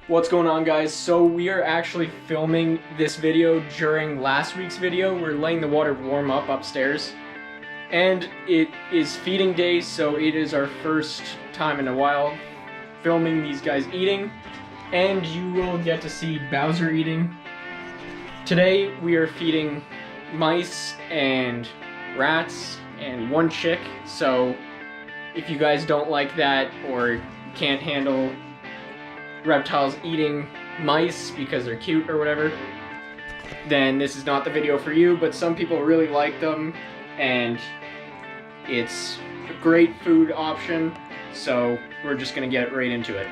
What's going on, guys? So we are actually filming this video during last week's video. We're letting the water warm up upstairs. And it is feeding day, so it is our first time in a while filming these guys eating. And you will get to see Bowser eating. Today we are feeding mice and rats and one chick. So if you guys don't like that or can't handle reptiles eating mice because they're cute or whatever, then this is not the video for you. But some people really like them and it's a great food option, so we're just gonna get right into it.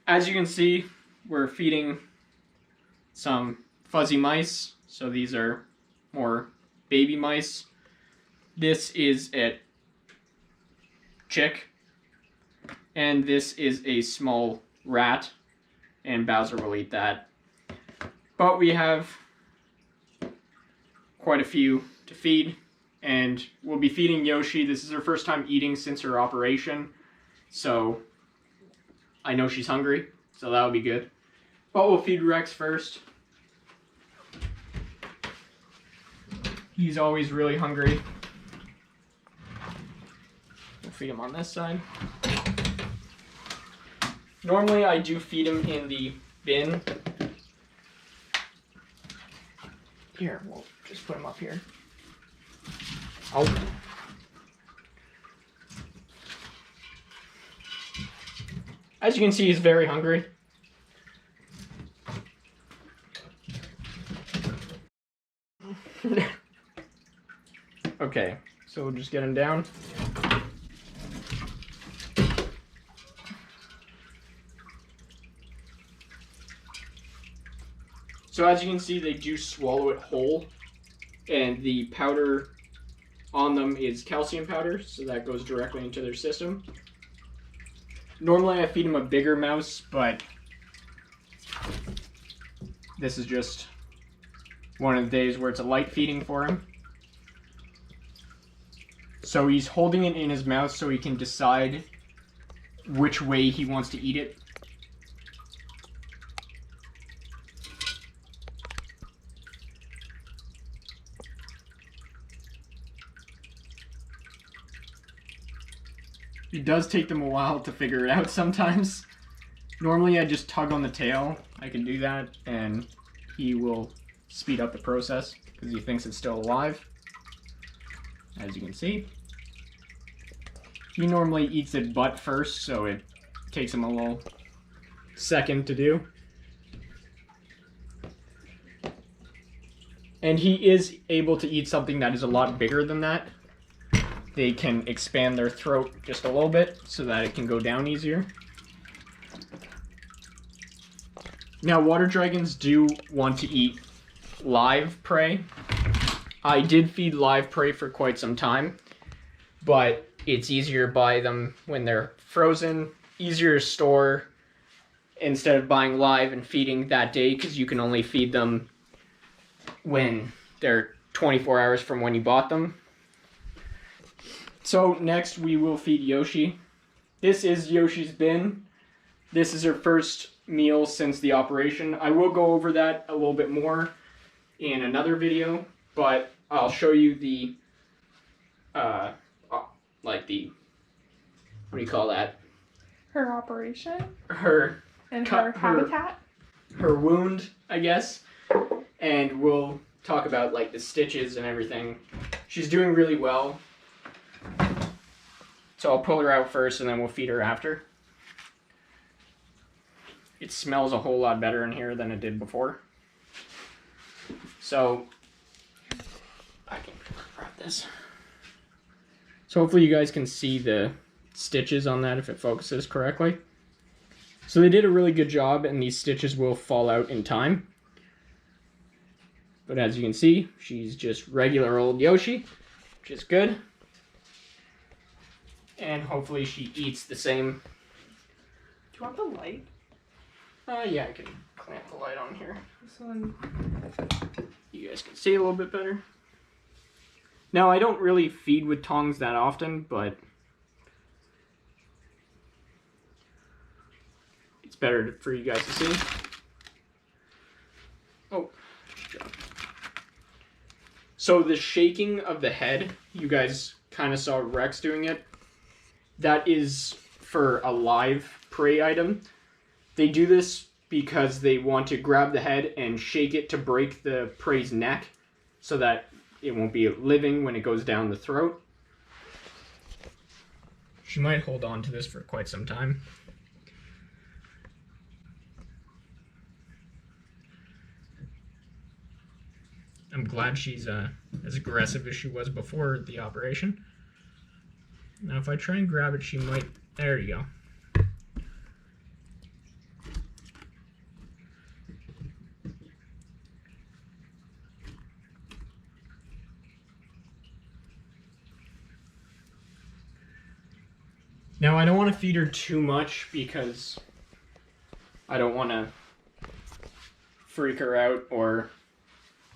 As you can see, we're feeding some fuzzy mice. So these are more baby mice. This is a chick. And this is a small rat. And Bowser will eat that. But we have quite a few to feed. And we'll be feeding Yoshi. This is her first time eating since her operation. So I know she's hungry. So that'll be good. But we'll feed Rex first. He's always really hungry. We'll feed him on this side. Normally I do feed him in the bin. Here, we'll just put him up here. Oh. As you can see, he's very hungry. Okay, so we'll just get him down. So as you can see, they do swallow it whole, and the powder on them is calcium powder, so that goes directly into their system. Normally I feed him a bigger mouse, but this is just one of the days where it's a light feeding for him. So he's holding it in his mouth so he can decide which way he wants to eat it. It does take them a while to figure it out sometimes. Normally I just tug on the tail. I can do that and he will speed up the process because he thinks it's still alive. As you can see, he normally eats it butt first, so it takes him a little second to do. And he is able to eat something that is a lot bigger than that. They can expand their throat just a little bit so that it can go down easier. Now, water dragons do want to eat live prey. I did feed live prey for quite some time, but it's easier to buy them when they're frozen, easier to store instead of buying live and feeding that day, because you can only feed them when they're 24 hours from when you bought them. So next we will feed Yoshi. This is Yoshi's bin. This is her first meal since the operation. I will go over that a little bit more in another video, but I'll show you the, what do you call that? Her operation? Her... And her habitat? Her wound, I guess. And we'll talk about, like, the stitches and everything. She's doing really well. So I'll pull her out first and then we'll feed her after. It smells a whole lot better in here than it did before. So I can grab this. So hopefully you guys can see the stitches on that if it focuses correctly. So they did a really good job, and these stitches will fall out in time. But as you can see, she's just regular old Yoshi, which is good. And hopefully she eats the same. Do you want the light? Yeah, I can clamp the light on here. This one. You guys can see a little bit better. Now, I don't really feed with tongs that often, but it's better for you guys to see. Oh. So the shaking of the head, you guys kind of saw Rex doing it. That is for a live prey item. They do this because they want to grab the head and shake it to break the prey's neck so that it won't be living when it goes down the throat. She might hold on to this for quite some time. I'm glad she's as aggressive as she was before the operation. Now if I try and grab it, she might... There you go. Now I don't want to feed her too much because I don't want to freak her out or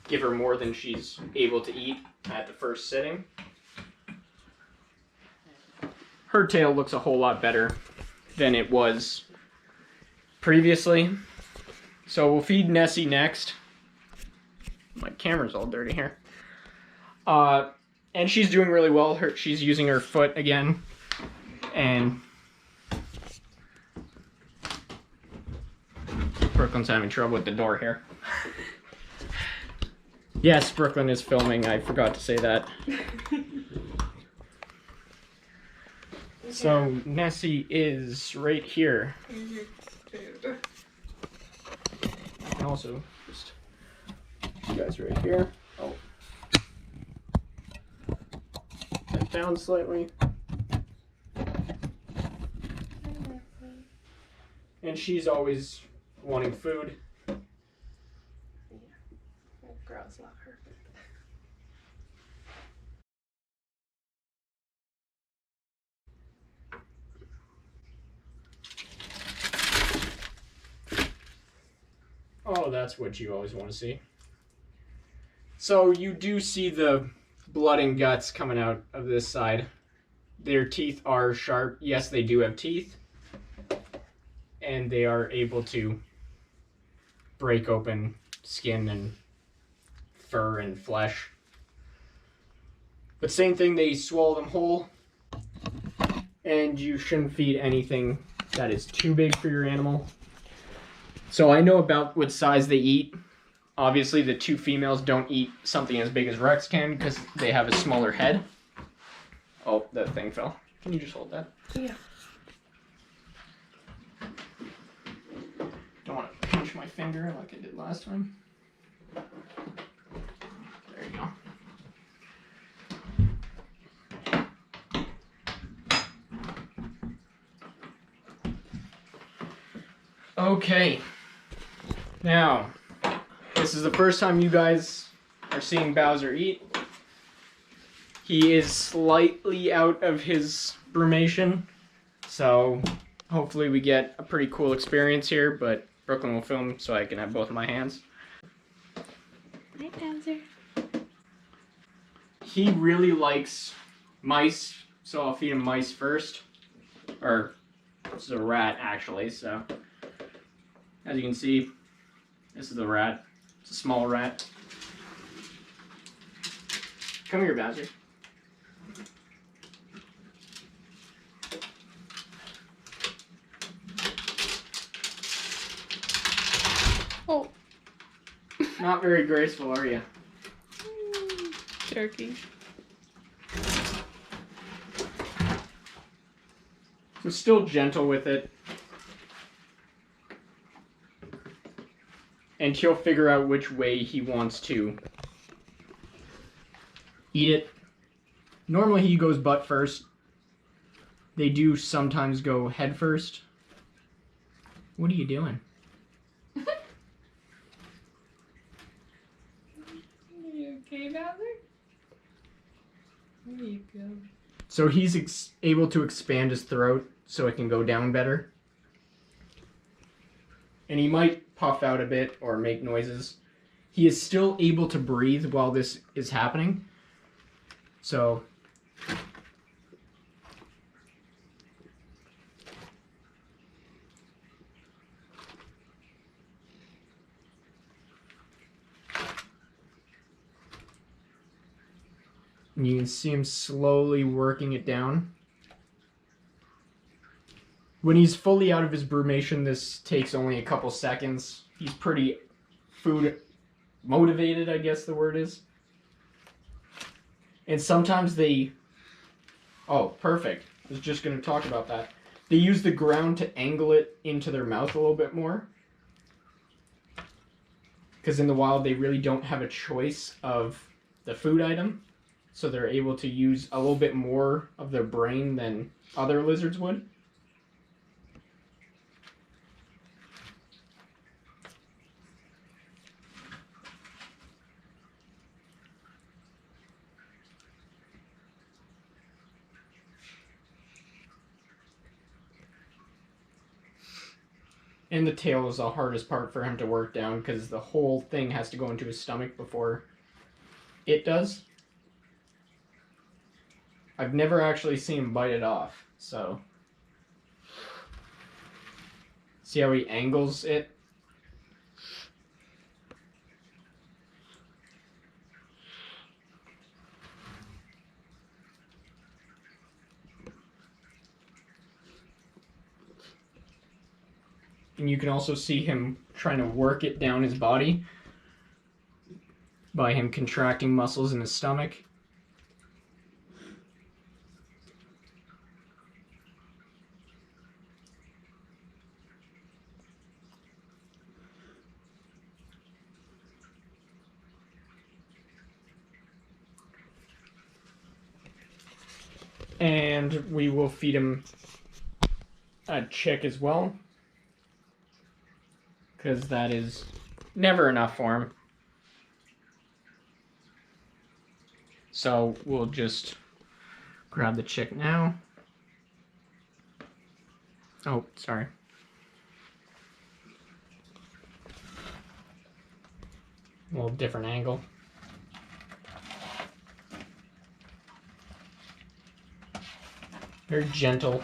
give her more than she's able to eat at the first sitting. Her tail looks a whole lot better than it was previously. So we'll feed Nessie next. My camera's all dirty here. And she's doing really well. She's using her foot again. And Brooklyn's having trouble with the door here. Yes, Brooklyn is filming. I forgot to say that. So Nessie is right here. And also just you guys right here. Oh, bent down slightly. And she's always wanting food. Girls love her. Oh, that's what you always want to see. So you do see the blood and guts coming out of this side. Their teeth are sharp. Yes, they do have teeth. And they are able to break open skin and fur and flesh. But same thing, they swallow them whole. And you shouldn't feed anything that is too big for your animal. So I know about what size they eat. Obviously the two females don't eat something as big as Rex can because they have a smaller head. Oh, that thing fell. Can you just hold that? Yeah. Don't want to pinch my finger like I did last time. There you go. Okay. Now, this is the first time you guys are seeing Bowser eat. He is slightly out of his brumation, so hopefully we get a pretty cool experience here, but Brooklyn will film so I can have both of my hands. Hi, Bowser. He really likes mice, so I'll feed him mice first. Or, this is a rat actually, so as you can see, this is the rat. It's a small rat. Come here, Bowser. Oh. Not very graceful, are you? Jerky. So still gentle with it. And he'll figure out which way he wants to eat it. Normally he goes butt first. They do sometimes go head first. What are you doing? Are you okay, Bowser? There you go. So he's able to expand his throat so it can go down better. And he might puff out a bit or make noises. He is still able to breathe while this is happening. So and you can see him slowly working it down. When he's fully out of his brumation, this takes only a couple seconds. He's pretty food motivated, I guess the word is. And sometimes they... Oh, perfect. I was just going to talk about that. They use the ground to angle it into their mouth a little bit more. Because in the wild, they really don't have a choice of the food item. So they're able to use a little bit more of their brain than other lizards would. And the tail is the hardest part for him to work down because the whole thing has to go into his stomach before it does. I've never actually seen him bite it off, so... See how he angles it? And you can also see him trying to work it down his body by him contracting muscles in his stomach. And we will feed him a chick as well, because that is never enough for him. So we'll just grab the chick now. Oh, sorry. A little different angle. Very gentle.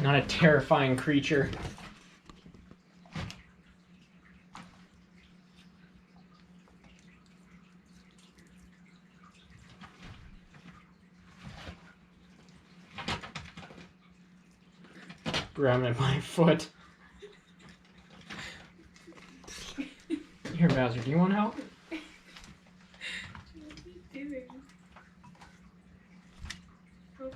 Not a terrifying creature. Grabbing at my foot. Here, Bowser, do you want help? What are you doing? Oh.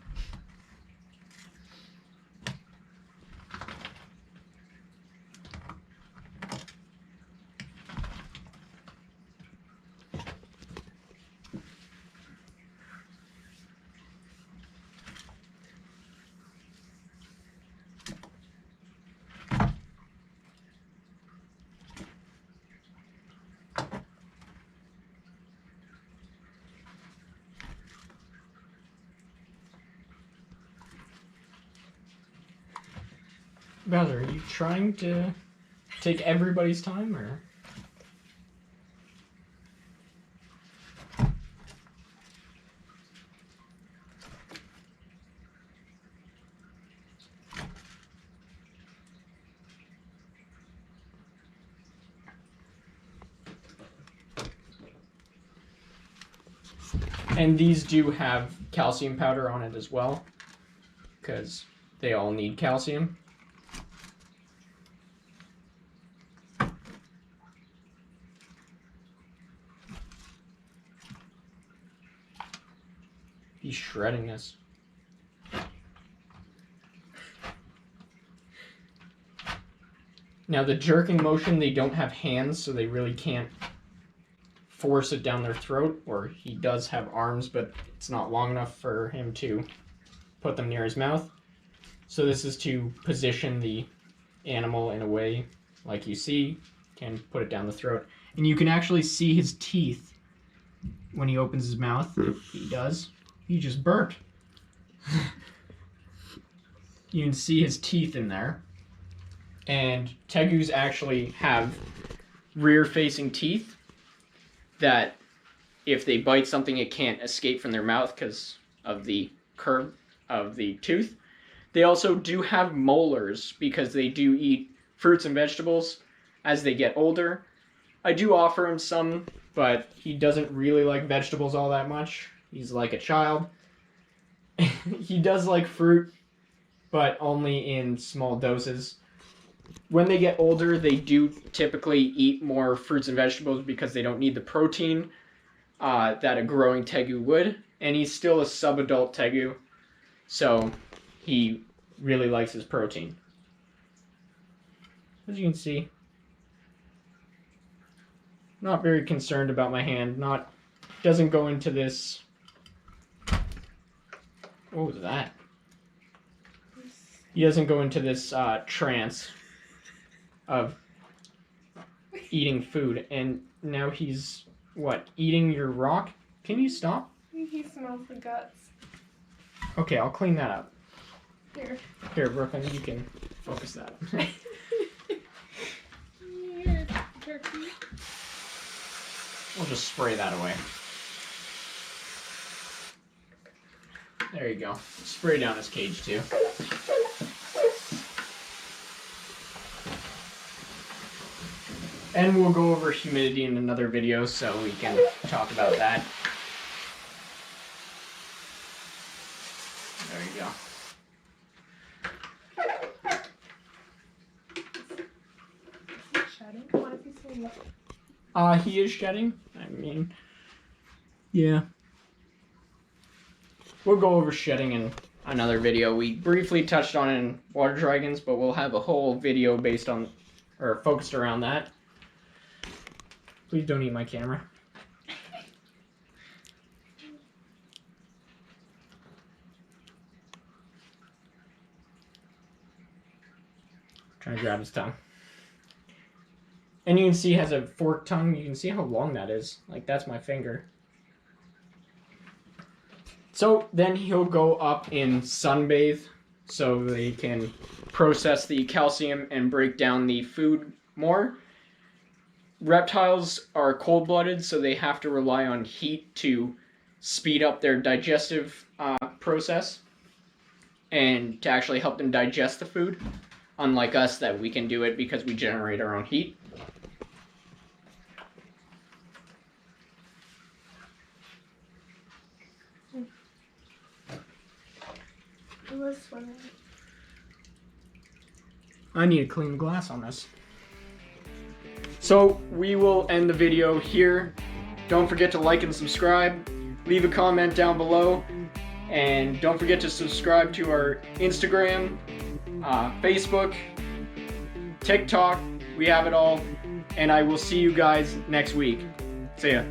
Bowser, are you trying to take everybody's time, or? And these do have calcium powder on it as well, because they all need calcium. He's shredding this. Now the jerking motion, they don't have hands, so they really can't force it down their throat, or he does have arms, but it's not long enough for him to put them near his mouth. So this is to position the animal in a way, like you see, can put it down the throat. And you can actually see his teeth when he opens his mouth, if he does. He just burped. You can see his teeth in there. And tegus actually have rear-facing teeth that if they bite something, it can't escape from their mouth because of the curve of the tooth. They also do have molars because they do eat fruits and vegetables as they get older. I do offer him some, but he doesn't really like vegetables all that much. He's like a child. He does like fruit, but only in small doses. When they get older, they do typically eat more fruits and vegetables because they don't need the protein that a growing tegu would. And he's still a subadult tegu, so he really likes his protein. As you can see, not very concerned about my hand. Doesn't go into this. What was that? He doesn't go into this trance of eating food. And now he's, what, eating your rock? Can you stop? He smells the guts. Okay, I'll clean that up. Here. Here, Brooklyn, you can focus that. Here, turkey. We'll just spray that away. There you go. Spray down his cage too. And we'll go over humidity in another video so we can talk about that. There you go. Is he shedding? What if he's so low? He is shedding. I mean, yeah. We'll go over shedding in another video. We briefly touched on it in water dragons, but we'll have a whole video based on, or focused around that. Please don't eat my camera. Trying to grab his tongue. And you can see he has a forked tongue. You can see how long that is. Like, that's my finger. So then he'll go up in sunbathe so they can process the calcium and break down the food more. Reptiles are cold-blooded, so they have to rely on heat to speed up their digestive process and to actually help them digest the food. Unlike us, that we can do it because we generate our own heat. It was swimming. I need to clean the glass on this. So we will end the video here. Don't forget to like and subscribe. Leave a comment down below. And don't forget to subscribe to our Instagram, Facebook, TikTok. We have it all. And I will see you guys next week. See ya.